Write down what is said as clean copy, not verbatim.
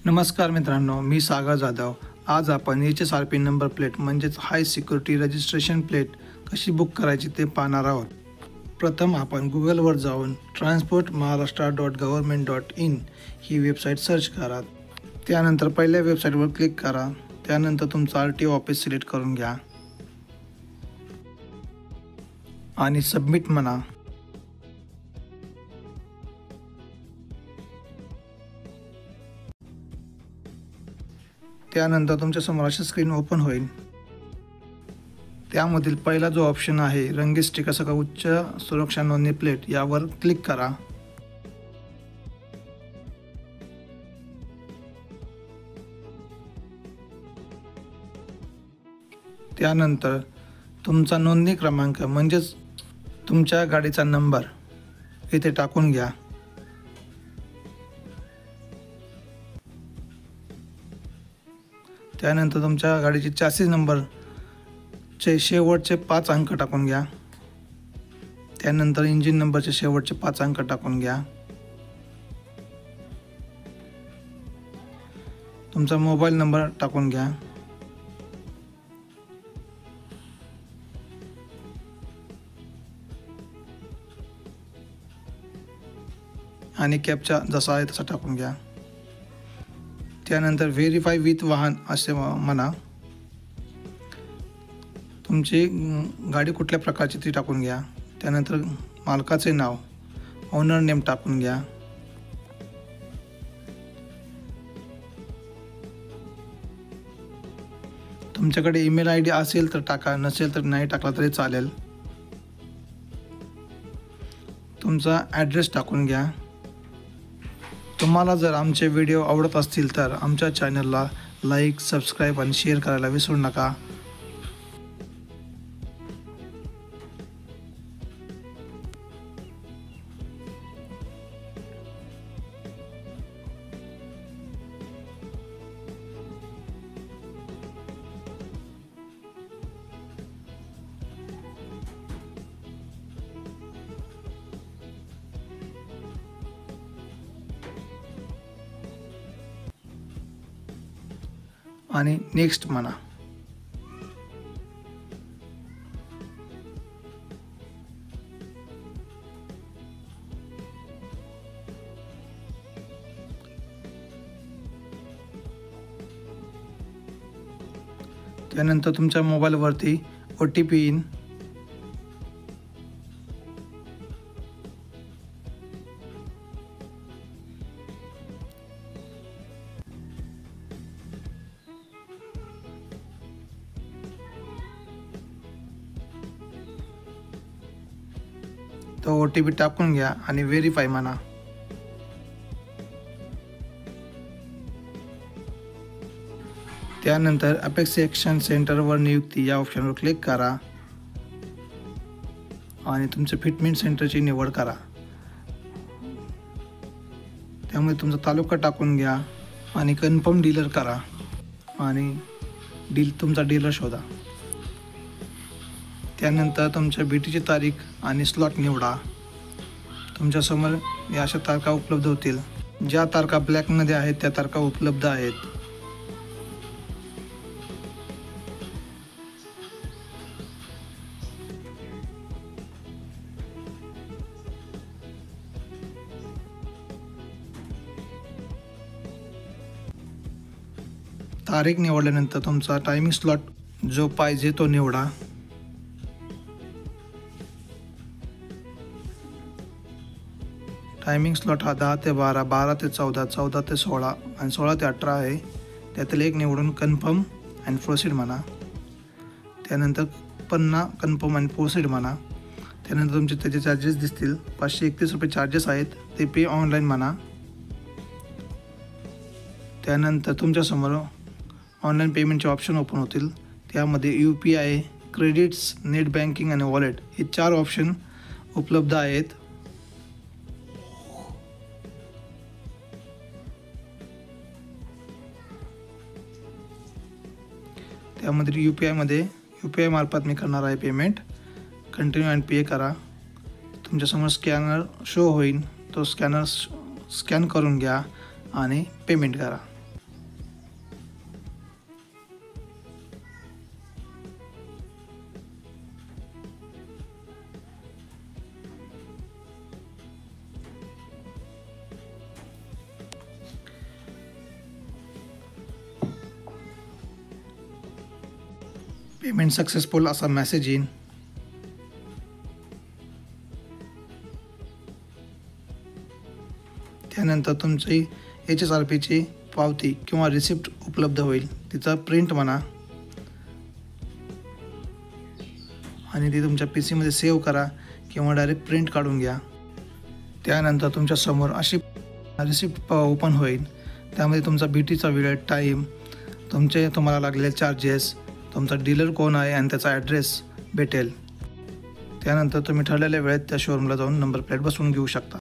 नमस्कार मित्रांनो, मी सागर जाधव। आज आपण HSRP नंबर प्लेट म्हणजेच हाय सिक्युरिटी रजिस्ट्रेशन प्लेट कशी बुक करायची ते पाहणार आहोत। प्रथम आपण गुगलवर जाऊन transportmaharashtra.government.in ही वेबसाईट सर्च करा। त्यानंतर पहिल्या वेबसाईटवर क्लिक करा। त्यानंतर तुमचं RTO ऑफिस सिलेक्ट करून घ्या आणि सबमिट म्हणा। त्यानंतर तुमच्यासमोर अशी स्क्रीन ओपन होईल। त्यामधील पहिला जो ऑप्शन आहे रंगीत स्टिकर उच्च सुरक्षा नोंदणी प्लेट यावर क्लिक करा। त्यानंतर तुमचा नोंदणी क्रमांक म्हणजेच तुमच्या गाडीचा नंबर इथे टाकून घ्या। त्यानंतर तुमच्या गाडीचे चॅसिस नंबरचे शेवटचे 5 अंक टाकून घ्या। त्यानंतर इंजिन नंबरचे शेवटचे 5 अंक टाकून घ्या। तुमचा मोबाईल नंबर टाकून घ्या आणि कॅप्चा जसा आहे तसा टाकून घ्या। त्यानंतर व्हेरीफाय विथ वाहन असे म्हणा। तुमची गाडी कुठल्या प्रकारची ती टाकून घ्या। त्यानंतर मालकाचे नाव ओनर नेम टाकून घ्या। तुमच्याकडे ईमेल ID असेल तर टाका, नसेल तर नाही टाकला तरी चालेल। तुमचा ॲड्रेस टाकून घ्या। तुम्हाला जर आमचे व्हिडिओ आवडत असतील तर आमच्या चॅनलला लाईक, सबस्क्राईब आणि शेअर करायला विसरू नका। आणि नेक्स्ट म्हणा। त्यानंतर तुमच्या मोबाईलवरती OTP येईल। तो OTP टाकून घ्या आणि व्हेरीफाय म्हणा। त्यानंतर अपेक्स ॲक्शन सेंटरवर नियुक्ती या ऑप्शनवर क्लिक करा आणि तुमच्या फिटमेंट सेंटरची निवड करा। त्यामुळे तुमचा तालुका टाकून घ्या आणि कन्फर्म डीलर करा आणि तुमचा डीलर शोधा। त्यानंतर तुमच्या भेटीची तारीख आणि स्लॉट निवडा। तुमच्यासमोर या अशा तारखा उपलब्ध होतील। ज्या तारखा ब्लॅकमध्ये आहेत त्या तारखा उपलब्ध आहेत। तारीख निवडल्यानंतर तुमचा टायमिंग स्लॉट जो पाहिजे तो निवडा। टायमिंग स्लॉट हा 10 ते 12, 12 ते 14, 14 ते 16 आणि 16 ते 18 आहे। त्यातील एक निवडून कन्फर्म अँड प्रोसीड म्हणा। त्यानंतर कन्फर्म अँड प्रोसीड म्हणा। त्यानंतर तुमचे त्याचे चार्जेस दिसतील। 531 रुपये चार्जेस आहेत, ते पे ऑनलाईन म्हणा। त्यानंतर तुमच्यासमोर ऑनलाईन पेमेंटचे ऑप्शन ओपन होतील। त्यामध्ये UPI, क्रेडिट्स, नेट बँकिंग आणि वॉलेट हे 4 ऑप्शन उपलब्ध आहेत। त्यामध्ये UPI मार्फत मी करणार आहे पेमेंट। कंटिन्यू अँड पे करा। तुमच्यासमोर स्कॅनर शो होईल, तो स्कॅन करून घ्या आणि पेमेंट करा। पेमेंट सक्सेसफुल असा मेसेज येईल. त्यानंतर तुमची HSRPची पावती किंवा रिसिप्ट उपलब्ध होईल. तिचा प्रिंट म्हणा आणि ती तुमच्या PC मध्ये सेव्ह करा किंवा डायरेक्ट प्रिंट काढून घ्या. त्यानंतर तुमच्यासमोर अशी रिसिप्ट ओपन होईल. त्यामध्ये तुमचा BTचा वेळ, टाईम, तुम्हाला लागलेले चार्जेस, तुमचा डीलर कोण आहे आणि त्याचा ॲड्रेस भेटेल. त्यानंतर तुम्ही ठरलेल्या वेळेत त्या शोरूमला जाऊन नंबर प्लेट बसवून घेऊ शकता.